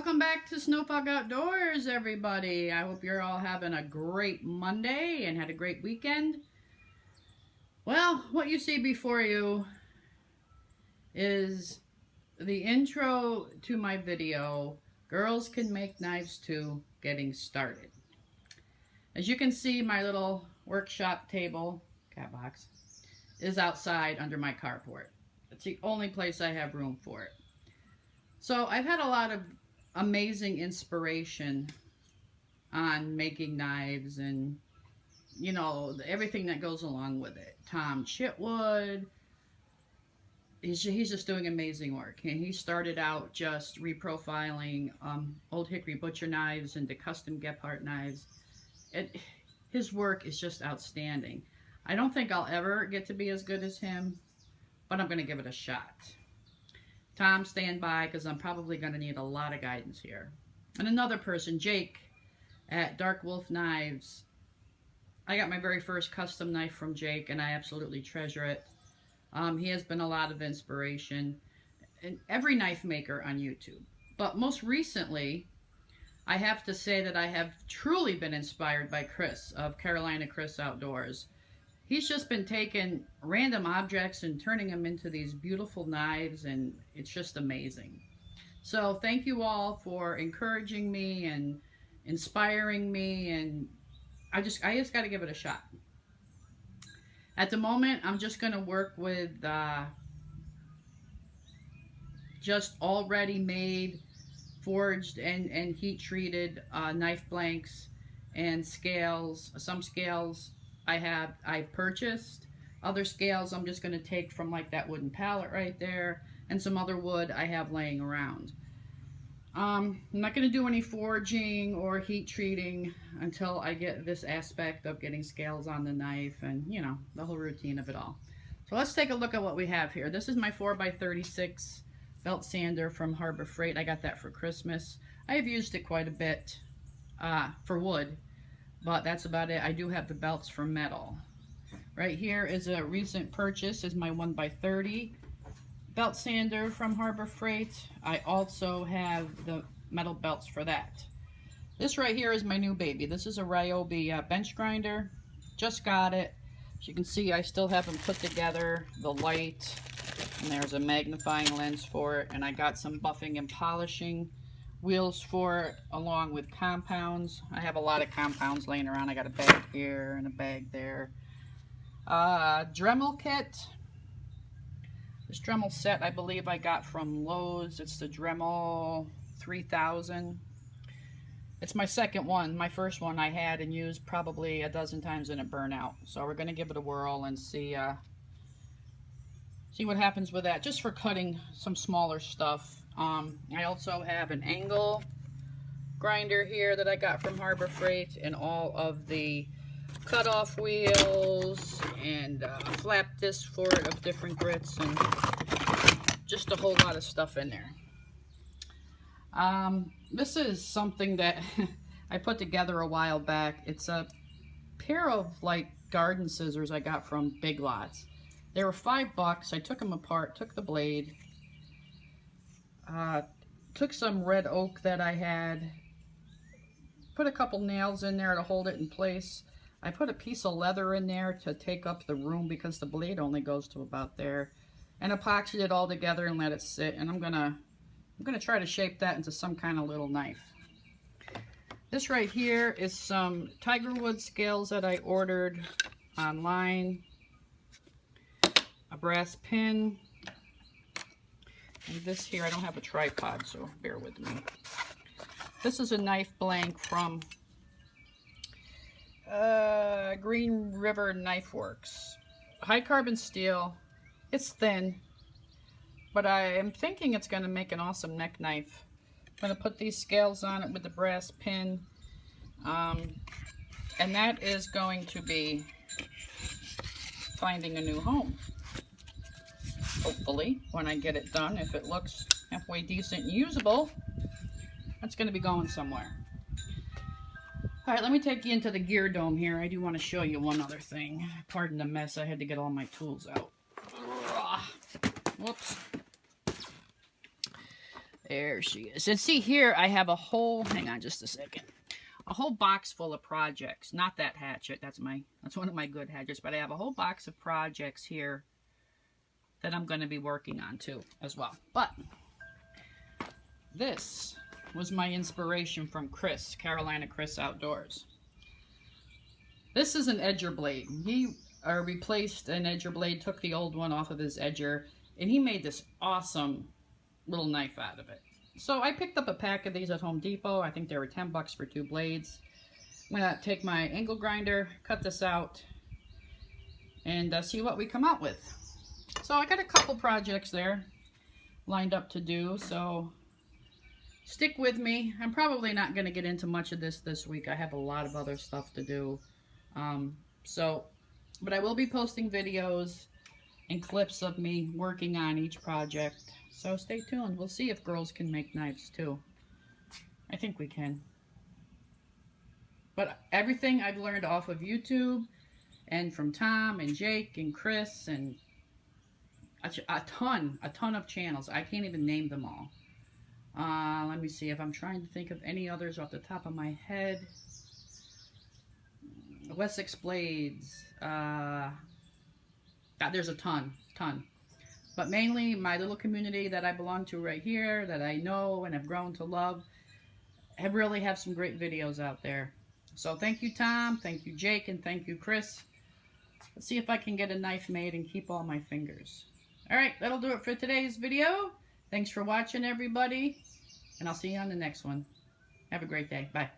Welcome back to Snowfog Outdoors, everybody. I hope you're all having a great Monday and had a great weekend. Well, what you see before you is the intro to my video, Girls Can Make Knives Too, Getting Started. As you can see, my little workshop table, cat box, is outside under my carport. It's the only place I have room for it. So I've had a lot of amazing inspiration on making knives and, you know, everything that goes along with it. Tom Chitwood, he's just doing amazing work. And he started out just reprofiling Old Hickory butcher knives into custom Gephardt knives. His work is just outstanding. I don't think I'll ever get to be as good as him, but I'm going to give it a shot. Tom, stand by, because I'm probably going to need a lot of guidance here. And another person, Jake, at Dark Wolf Knives. I got my very first custom knife from Jake, and I absolutely treasure it. He has been a lot of inspiration. And every knife maker on YouTube. But most recently, I have to say that I have truly been inspired by Chris of Carolina Chris Outdoors. He's just been taking random objects and turning them into these beautiful knives, and it's just amazing. So thank you all for encouraging me and inspiring me, and I just got to give it a shot. At the moment, I'm just going to work with just already made, forged and heat treated knife blanks and scales. Some scales I've purchased. Other scales I'm just going to take from like that wooden pallet right there, and some other wood I have laying around. I'm not going to do any forging or heat treating until I get this aspect of getting scales on the knife and, you know, the whole routine of it all. So let's take a look at what we have here. This is my 4x36 belt sander from Harbor Freight. I got that for Christmas. I have used it quite a bit for wood, but that's about it. I do have the belts for metal. Right here is a recent purchase, is my 1x30 belt sander from Harbor Freight. I also have the metal belts for that. This right here is my new baby. This is a Ryobi bench grinder. Just got it. As you can see, I still haven't put together the light, and there's a magnifying lens for it, and I got some buffing and polishing wheels for it, along with compounds. I have a lot of compounds laying around. I got a bag here and a bag there. Dremel kit. This Dremel set I believe I got from Lowe's. It's the Dremel 3000. It's my second one. My first one I had and used probably a dozen times and it burned out. So we're going to give it a whirl and see what happens with that, just for cutting some smaller stuff. I also have an angle grinder here that I got from Harbor Freight, and all of the cutoff wheels and flap disc for it of different grits, and just a whole lot of stuff in there. This is something that I put together a while back. It's a pair of like garden scissors I got from Big Lots. They were $5. I took them apart, took the blade, took some red oak that I had, put a couple nails in there to hold it in place. I put a piece of leather in there to take up the room because the blade only goes to about there, and epoxied it all together and let it sit. And I'm gonna try to shape that into some kind of little knife. This right here is some Tigerwood scales that I ordered online. A brass pin, and this here, I don't have a tripod, so bear with me. This is a knife blank from Green River Knife Works. High carbon steel. It's thin, but I am thinking it's going to make an awesome neck knife. I'm going to put these scales on it with the brass pin, and that is going to be finding a new home. Hopefully, when I get it done, if it looks halfway decent and usable, that's going to be going somewhere. Alright, let me take you into the gear dome here. I do want to show you one other thing. Pardon the mess, I had to get all my tools out. Whoops. There she is. And see here, I have a whole, hang on just a second, a whole box full of projects. Not that hatchet, that's one of my good hatchets, but I have a whole box of projects here that I'm going to be working on too, as well. But this was my inspiration from Chris, Carolina Chris Outdoors. This is an edger blade. He replaced an edger blade, took the old one off of his edger, and he made this awesome little knife out of it. So I picked up a pack of these at Home Depot. I think they were 10 bucks for 2 blades. I'm gonna take my angle grinder, cut this out, and see what we come out with. So I got a couple projects there lined up to do, so stick with me. I'm probably not going to get into much of this week. I have a lot of other stuff to do. But I will be posting videos and clips of me working on each project. So stay tuned. We'll see if girls can make knives too. I think we can. But everything I've learned off of YouTube and from Tom and Jake and Chris and a ton of channels. I can't even name them all. Let me see if I'm trying to think of any others off the top of my head. Wessex Blades. There's a ton. But mainly my little community that I belong to right here, that I know and have grown to love, really have some great videos out there. So thank you, Tom. Thank you, Jake. And thank you, Chris. Let's see if I can get a knife made and keep all my fingers. All right, that'll do it for today's video. Thanks for watching, everybody, and I'll see you on the next one. Have a great day. Bye.